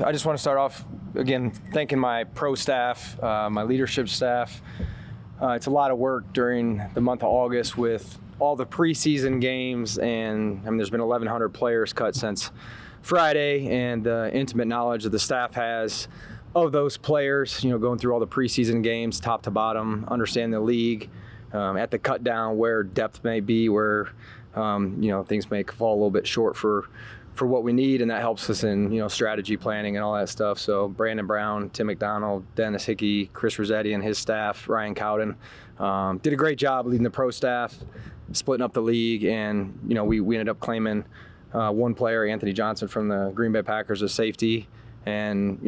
I just want to start off, again, thanking my pro staff, my leadership staff. It's a lot of work during the month of August with all the preseason games, and there's been 1,100 players cut since Friday, and the intimate knowledge that the staff has of those players, going through all the preseason games, top to bottom, understand the league, at the cut down where depth may be, where things may fall a little bit short for what we need, and that helps us in strategy planning and all that stuff. So Brandon Brown, Tim McDonald, Dennis Hickey, Chris Rossetti and his staff, Ryan Cowden, did a great job leading the pro staff, splitting up the league, and we ended up claiming one player, Anthony Johnson from the Green Bay Packers, as safety, and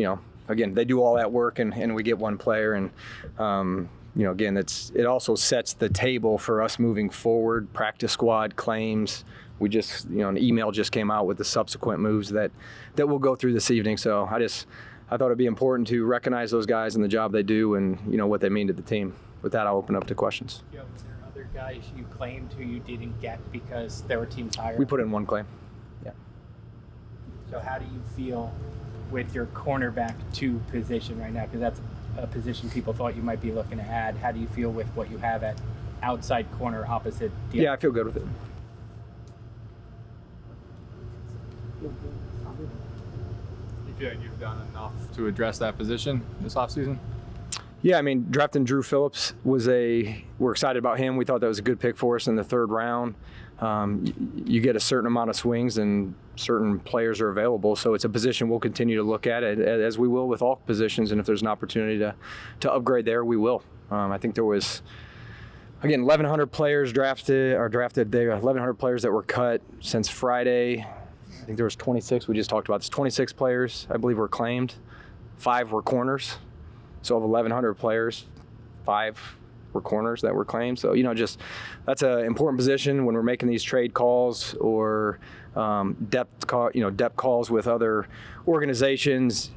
again, they do all that work, and we get one player, and again, it also sets the table for us moving forward. Practice squad claims. We just, an email just came out with the subsequent moves that we'll go through this evening. So I thought it'd be important to recognize those guys and the job they do, and what they mean to the team. With that, I'll open up to questions. Joe, were there other guys you claimed who you didn't get because there were teams higher? We put in one claim. Yeah. So how do you feel with your cornerback 2 position right now? Because that's a position people thought you might be looking to add. How do you feel with what you have at outside corner opposite? Yeah, I feel good with it. You feel like you've done enough to address that position this offseason? Yeah, drafting Drew Phillips we're excited about him. We thought that was a good pick for us in the 3rd round. You get a certain amount of swings and certain players are available, so it's a position we'll continue to look at it, as we will with all positions, and if there's an opportunity to upgrade there, we will. I think there was, again, 1,100 players drafted there, 1,100 players that were cut since Friday. I think there was 26, we just talked about this, 26 players, I believe, were claimed. 5 were corners. So of 1,100 players, 5 were corners that were claimed. So, that's an important position when we're making these trade calls or depth calls with other organizations.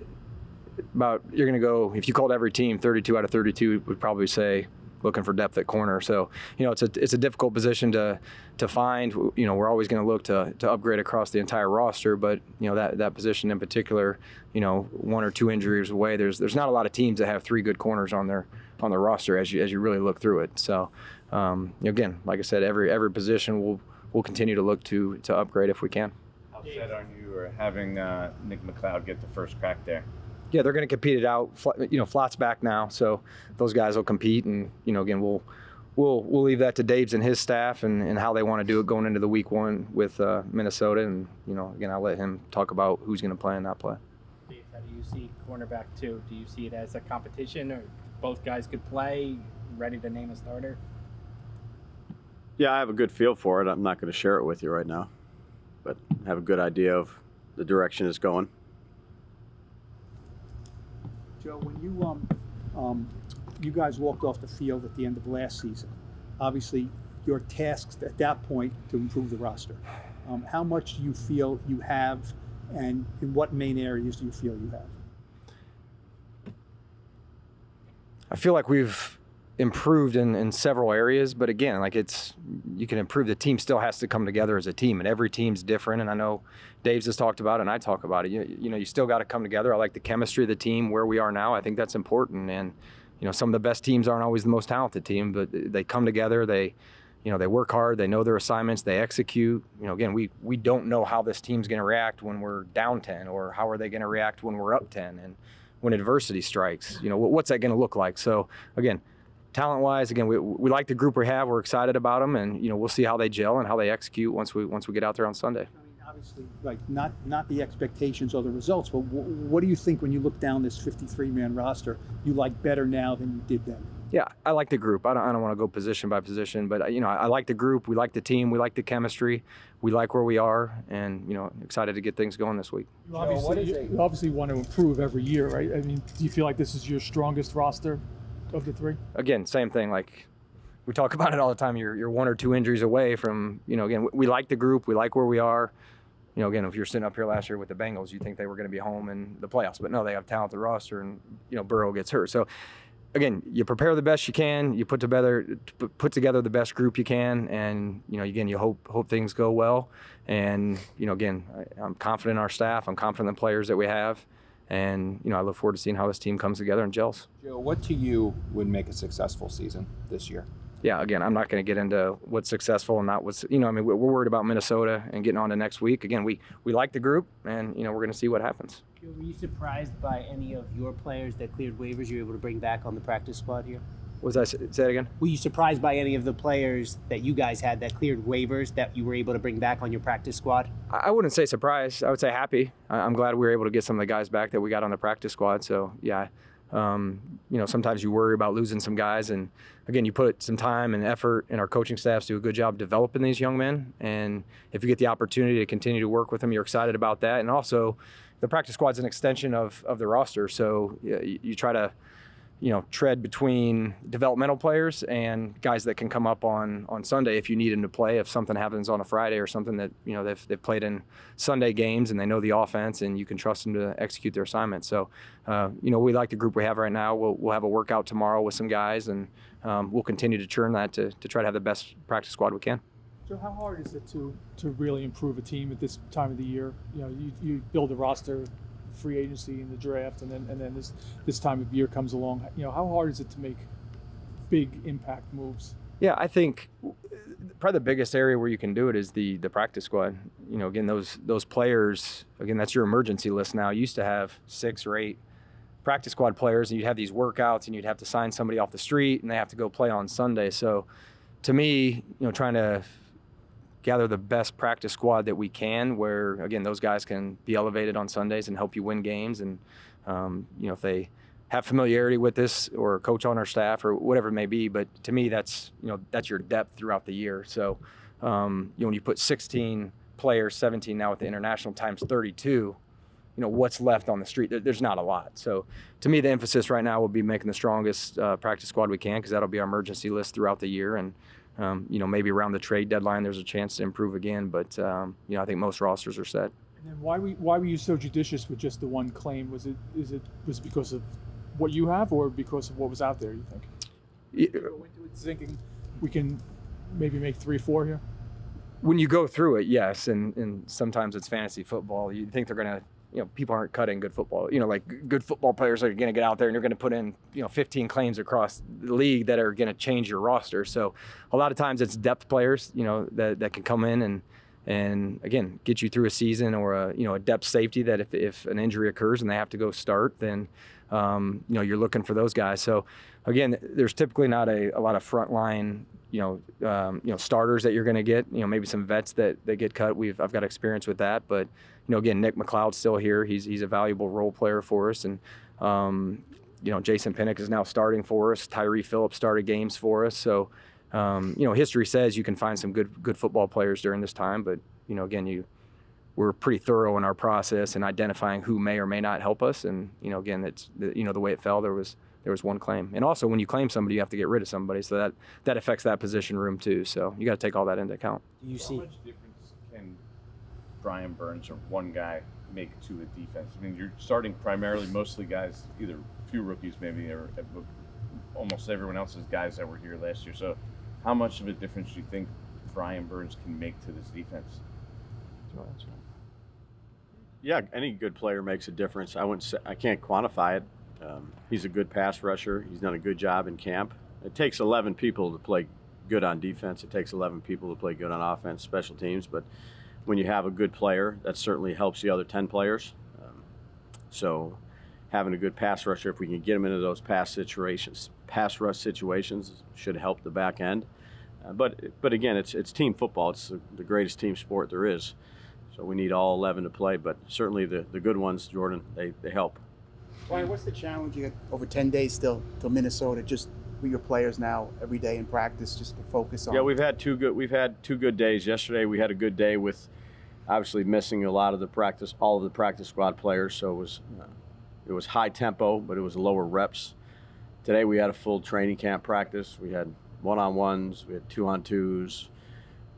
You're going to go, if you called every team, 32 out of 32 would probably say looking for depth at corner. So, it's a difficult position to find. We're always going to look to upgrade across the entire roster, but that position in particular, 1 or 2 injuries away, there's not a lot of teams that have 3 good corners on their roster as you really look through it. So, again, like I said, every position we'll continue to look to upgrade if we can. How set on you or having Nick McLeod get the first crack there? Yeah, they're going to compete it out. Flott's back now, so those guys will compete, and again, we'll leave that to Dave's and his staff and how they want to do it going into the week 1 with Minnesota, and again, I'll let him talk about who's going to play and not play. Dave, how do you see cornerback 2? Do you see it as a competition, or both guys could play? Ready to name a starter? Yeah, I have a good feel for it. I'm not going to share it with you right now, but I have a good idea of the direction it's going. Joe, when you guys walked off the field at the end of last season, obviously your tasks at that point to improve the roster. How much do you feel you have, and in what main areas do you feel you have? I feel like we've improved in several areas, but again, you can improve. The team still has to come together as a team, and every team's different, and I know Dave's has talked about it, and I talk about it. You still got to come together. I like the chemistry of the team where we are now. I think that's important, and some of the best teams aren't always the most talented team, but they come together. They work hard. They know their assignments. They execute. Again, we don't know how this team's going to react when we're down 10, or how are they going to react when we're up 10, and when adversity strikes. What's that going to look like? So again, talent-wise, again, we like the group we have. We're excited about them, and we'll see how they gel and how they execute once we get out there on Sunday. Obviously, not the expectations or the results, but what do you think when you look down this 53-man roster? You like better now than you did then? Yeah, I like the group. I don't want to go position by position, but I like the group. We like the team. We like the chemistry. We like where we are, and excited to get things going this week. You obviously want to improve every year, right? Do you feel like this is your strongest roster of the 3? Again, same thing. Like we talk about it all the time. You're 1 or 2 injuries away from, again, we like the group. We like where we are. Again, if you're sitting up here last year with the Bengals, you think they were going to be home in the playoffs, but no, they have a talented roster, and Burrow gets hurt. So again, you prepare the best you can. You put together the best group you can, and again, you hope things go well. And again, I'm confident in our staff. I'm confident in the players that we have, And, I look forward to seeing how this team comes together and gels. Joe, what to you would make a successful season this year? Yeah, again, I'm not going to get into what's successful and not what's, we're worried about Minnesota and getting on to next week. Again, we like the group, and, we're going to see what happens. Were you surprised by any of your players that cleared waivers you were able to bring back on the practice squad here? Was I say that again? Were you surprised by any of the players that you guys had that cleared waivers that you were able to bring back on your practice squad? I wouldn't say surprised. I would say happy. I'm glad we were able to get some of the guys back that we got on the practice squad. So, yeah, sometimes you worry about losing some guys. And, again, you put some time and effort, and our coaching staffs do a good job developing these young men. And if you get the opportunity to continue to work with them, you're excited about that. And also, the practice squad's an extension of the roster. So you try to tread between developmental players and guys that can come up on Sunday if you need them to play, if something happens on a Friday or something that, they've played in Sunday games and they know the offense and you can trust them to execute their assignment. So, we like the group we have right now. We'll have a workout tomorrow with some guys, and we'll continue to churn that to try to have the best practice squad we can. So how hard is it to really improve a team at this time of the year? You build a roster, free agency in the draft, and then this time of year comes along. How hard is it to make big impact moves? Yeah, I think probably the biggest area where you can do it is the practice squad. Again, those players, again, that's your emergency list now. You used to have 6 or 8 practice squad players, and you'd have these workouts, and you'd have to sign somebody off the street, and they have to go play on Sunday. So to me, trying to gather the best practice squad that we can, where, again, those guys can be elevated on Sundays and help you win games. And, if they have familiarity with this or a coach on our staff or whatever it may be. But to me, that's your depth throughout the year. So, when you put 16 players, 17 now with the international times 32, what's left on the street? There's not a lot. So to me, the emphasis right now will be making the strongest practice squad we can, because that'll be our emergency list throughout the year. And, maybe around the trade deadline, there's a chance to improve again. But, I think most rosters are set. And then why were you so judicious with just the one claim? Was it because of what you have, or because of what was out there, you think? Yeah. Go into it thinking we can maybe make 3 or 4 here? When you go through it, yes. And sometimes it's fantasy football. You think they're going to, people aren't cutting good football. Like good football players are going to get out there and you're going to put in, 15 claims across the league that are going to change your roster. So a lot of times it's depth players, that can come in and again, get you through a season, or a depth safety that if an injury occurs and they have to go start, then, you're looking for those guys. So again, there's typically not a lot of frontline, starters that you're going to get, maybe some vets that get cut. I've got experience with that, but, again, Nick McLeod's still here. He's a valuable role player for us. And, Jason Pinnock is now starting for us. Tyree Phillips started games for us. So, history says you can find some good football players during this time, but, again, we're pretty thorough in our process and identifying who may or may not help us. And, again, it's the way it fell, there was one claim. And also when you claim somebody, you have to get rid of somebody. So that affects that position room too. So you got to take all that into account. Do you see? How much difference can Brian Burns or one guy make to a defense? I mean, you're starting primarily mostly guys, either a few rookies maybe, or almost everyone else is guys that were here last year. So how much of a difference do you think Brian Burns can make to this defense? Yeah, any good player makes a difference. I can't quantify it. He's a good pass rusher. He's done a good job in camp. It takes 11 people to play good on defense. It takes 11 people to play good on offense, special teams. But when you have a good player, that certainly helps the other 10 players. So having a good pass rusher, if we can get him into those pass rush situations, should help the back end. But again, it's team football. It's the greatest team sport there is. So we need all 11 to play. But certainly the good ones, Jordan, they help. Brian, what's the challenge? You got over 10 days still till Minnesota, just with your players now every day in practice, just to focus on. Yeah, we've had two good days. Yesterday we had a good day with obviously missing all of the practice squad players, so it was high tempo, but it was lower reps. Today we had a full training camp practice. We had one-on-ones, we had 2-on-2s,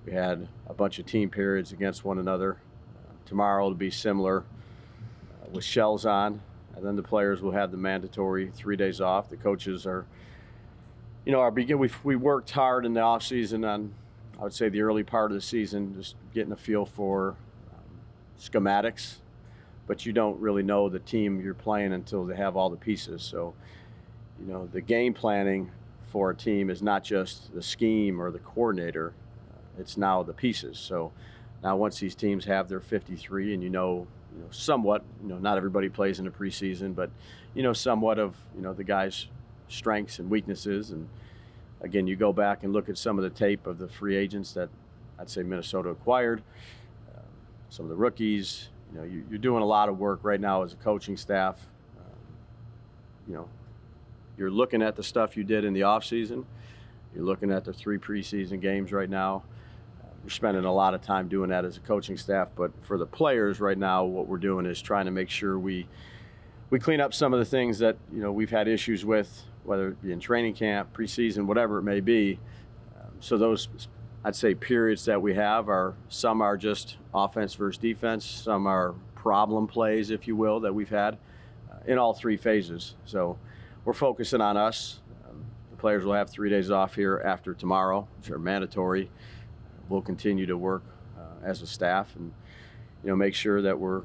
we had a bunch of team periods against one another. Tomorrow it'll be similar with shells on. And then the players will have the mandatory 3 days off. The coaches are, we worked hard in the off season on, I would say, the early part of the season, just getting a feel for schematics, but you don't really know the team you're playing until they have all the pieces. So, the game planning for a team is not just the scheme or the coordinator, it's now the pieces. So now once these teams have their 53 and somewhat, not everybody plays in the preseason, but somewhat of the guys' strengths and weaknesses. And again, you go back and look at some of the tape of the free agents that I'd say Minnesota acquired, some of the rookies. You're doing a lot of work right now as a coaching staff. You're looking at the stuff you did in the offseason. You're looking at the 3 preseason games right now. We're spending a lot of time doing that as a coaching staff. But for the players right now, what we're doing is trying to make sure we clean up some of the things that we've had issues with, whether it be in training camp, preseason, whatever it may be. So those, I'd say, periods that we have some are just offense versus defense, some are problem plays, if you will, that we've had in all 3 phases. So we're focusing on us. The players will have 3 days off here after tomorrow, which are mandatory. We'll continue to work as a staff and make sure that we're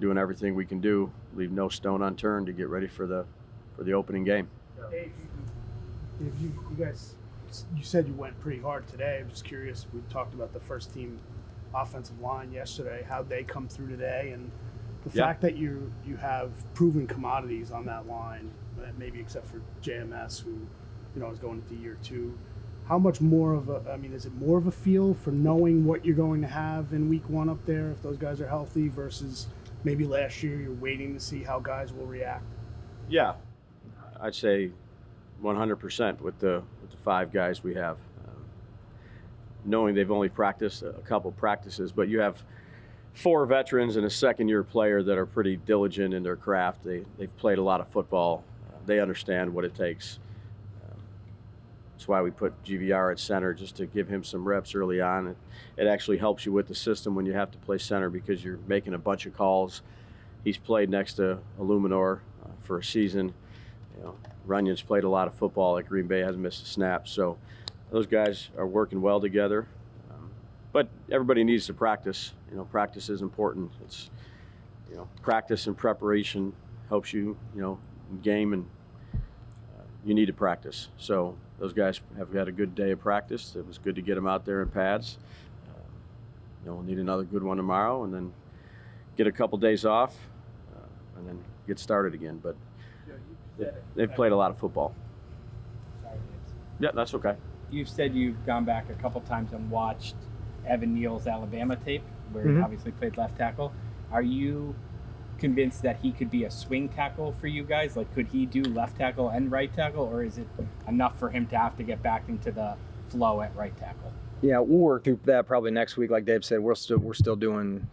doing everything we can do, leave no stone unturned to get ready for the opening game. Dave, you guys, you said you went pretty hard today. I'm just curious. We talked about the first team offensive line yesterday. How'd they come through today, and the fact that you have proven commodities on that line, maybe except for JMS, who is going into year 2. How much more of is it more of a feel for knowing what you're going to have in week 1 up there if those guys are healthy versus maybe last year you're waiting to see how guys will react? Yeah, I'd say 100% with the 5 guys we have. Knowing they've only practiced a couple practices, but you have 4 veterans and a second-year player that are pretty diligent in their craft. They've played a lot of football. They understand what it takes. That's why we put GVR at center, just to give him some reps early on. It actually helps you with the system when you have to play center because you're making a bunch of calls. He's played next to Illuminor for a season. Runyon's played a lot of football at Green Bay, hasn't missed a snap. So those guys are working well together. But everybody needs to practice. Practice is important. It's, practice and preparation helps you, in game, and you need to practice. So those guys have had a good day of practice. It was good to get them out there in pads. We'll need another good one tomorrow, and then get a couple days off, and then get started again. But they've played a lot of football. Sorry, Yeah, that's okay. You've said you've gone back a couple times and watched Evan Neal's Alabama tape, where he obviously played left tackle. Are you convinced that he could be a swing tackle for you guys? Like, could he do left tackle and right tackle, or is it enough for him to have to get back into the flow at right tackle? Yeah, we'll work through that probably next week. Like Dave said, we're still doing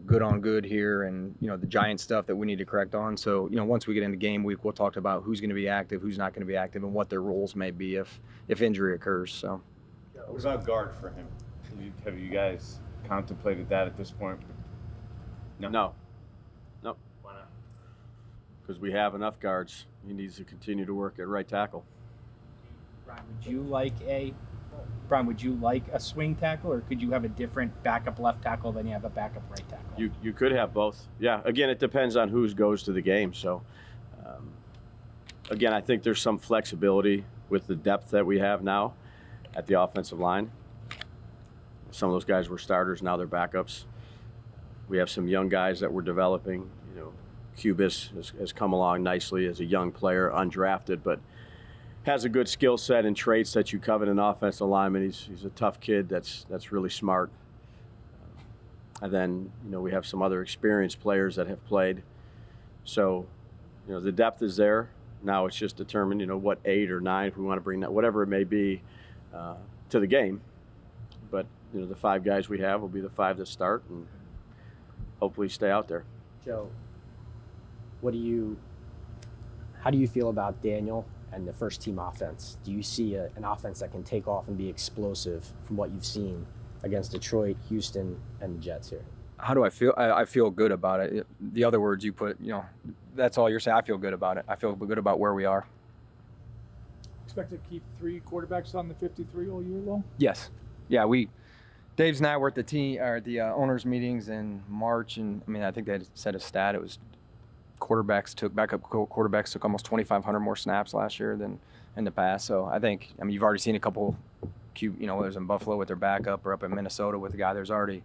good on good here, and the giant stuff that we need to correct on. So once we get into game week, we'll talk about who's going to be active, who's not going to be active, and what their roles may be if injury occurs. So What about guard for him? Have you guys contemplated that at this point? No. Why not? Because we have enough guards. He needs to continue to work at right tackle. Brian, would you like a swing tackle, or could you have a different backup left tackle than you have a backup right tackle? You could have both. Yeah, again, it depends on who goes to the game. So, again, I think there's some flexibility with the depth that we have now at the offensive line. Some of those guys were starters, now they're backups. We have some young guys that we're developing. Cubis has come along nicely as a young player, undrafted, but has a good skill set and traits that you covet in an offensive lineman. He's a tough kid that's really smart. And then, we have some other experienced players that have played. So, the depth is there. Now it's just determined, what 8 or 9, if we want to bring that, whatever it may be, to the game. But, the 5 guys we have will be the 5 that start and hopefully stay out there. Joe, how do you feel about Daniel and the first team offense? Do you see an offense that can take off and be explosive from what you've seen against Detroit, Houston, and the Jets here? how do I feel? I feel good about it. The other words you put, that's all you're saying. I feel good about it. I feel good about where we are. Expect to keep 3 quarterbacks on the 53 all year long? Yes. Yeah, Dave's and I were at the team or at the owners meetings in March, and I mean I think they had set a stat. It was backup quarterbacks took almost 2,500 more snaps last year than in the past. So I mean you've already seen a couple, whether it was in Buffalo with their backup or up in Minnesota with the guy. There's already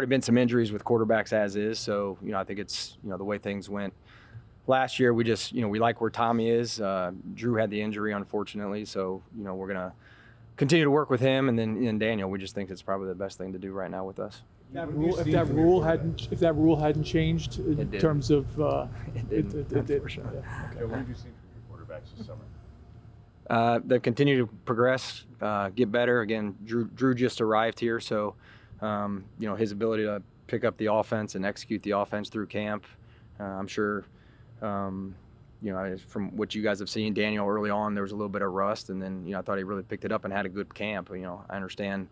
been some injuries with quarterbacks as is. So I think it's the way things went last year. We just we like where Tommy is. Drew had the injury unfortunately, so we're gonna continue to work with him, and then Daniel. We just think it's probably the best thing to do right now with us. If that rule hadn't changed in terms of it did for sure. Yeah. Okay, what have you seen from your quarterbacks this summer? They continue to progress, get better. Again, Drew just arrived here, so his ability to pick up the offense and execute the offense through camp. I'm sure, from what you guys have seen, Daniel early on there was a little bit of rust, and then I thought he really picked it up and had a good camp. I understand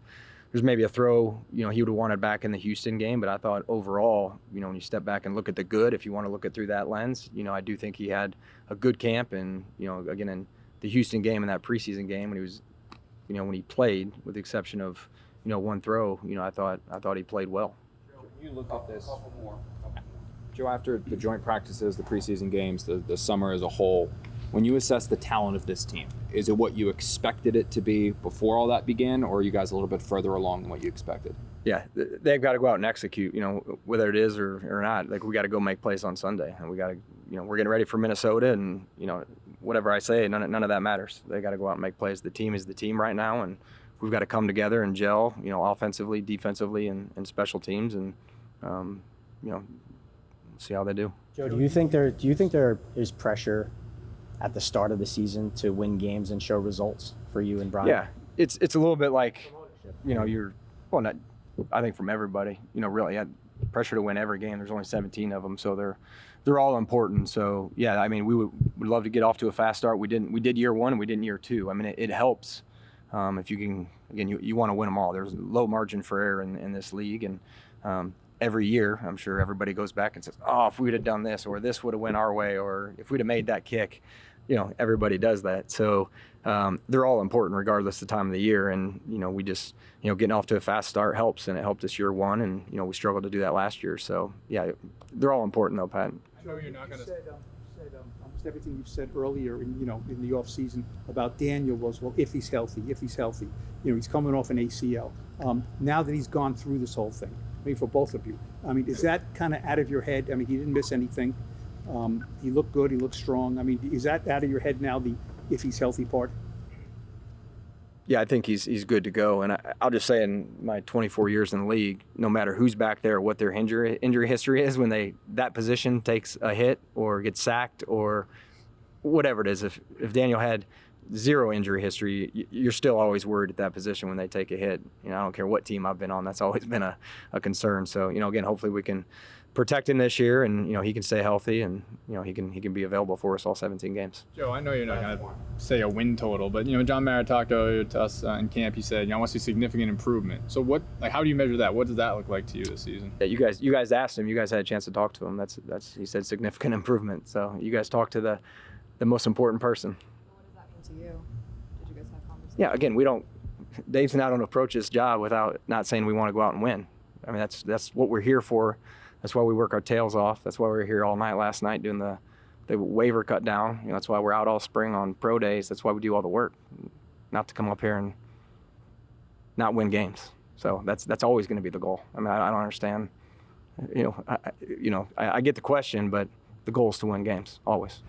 there's maybe a throw he would have wanted back in the Houston game, but I thought overall, when you step back and look at the good, if you want to look at through that lens, I do think he had a good camp, and again in the Houston game and that preseason game when he was, when he played, with the exception of, one throw, I thought he played well. You look at this, Joe, after the joint practices, the preseason games, the summer as a whole, when you assess the talent of this team, is it what you expected it to be before all that began, or are you guys a little bit further along than what you expected? Yeah, they've got to go out and execute, whether it is or not. Like, we got to go make plays on Sunday, and we got to, we're getting ready for Minnesota, and, whatever I say, none of that matters. They got to go out and make plays. The team is the team right now, and we've got to come together and gel, offensively, defensively, and special teams, and, see how they do. Joe, do you think there is pressure at the start of the season to win games and show results for you and Brian? Yeah, it's a little bit like, not, I think from everybody, really had pressure to win every game. There's only 17 of them, so they're all important. So yeah, I mean, we would love to get off to a fast start. We did year one, and we didn't year two. I mean, it helps if you can. Again, you want to win them all. There's low margin for error in this league, and every year, I'm sure everybody goes back and says, oh, if we'd have done this, or this would have went our way, or if we'd have made that kick, everybody does that. So they're all important regardless of the time of the year. And, we just, getting off to a fast start helps, and it helped us year one. And, we struggled to do that last year. So, yeah, they're all important though, Pat. Joe, you're not going to. Almost everything you said earlier in the off season about Daniel was, well, if he's healthy, he's coming off an ACL. Now that he's gone through this whole thing, I mean, for both of you, I mean, is that kind of out of your head? I mean, he didn't miss anything. He looked good. He looked strong. I mean, is that out of your head now, the if he's healthy part? Yeah, I think he's good to go. And I'll just say, in my 24 years in the league, no matter who's back there, what their injury history is, when that position takes a hit or gets sacked or whatever it is, if Daniel had zero injury history, you're still always worried at that position when they take a hit. I don't care what team I've been on, that's always been a concern. So, again, hopefully we can protect him this year, and he can stay healthy, and he can be available for us all 17 games. Joe, I know you're not going to say a win total, but John Mara talked earlier to us in camp. He said, I want to see significant improvement. So how do you measure that? What does that look like to you this season? Yeah, you guys asked him. You guys had a chance to talk to him. That's he said significant improvement. So you guys talked to the most important person. What does that mean to you? Did you guys have conversations? Yeah, again, Dave's not going to approach this job without not saying we want to go out and win. I mean, that's what we're here for. That's why we work our tails off. That's why we were here all night last night doing the waiver cut down. That's why we're out all spring on pro days. That's why we do all the work, not to come up here and not win games. So that's always going to be the goal. I mean, I don't understand. I get the question, but the goal is to win games always.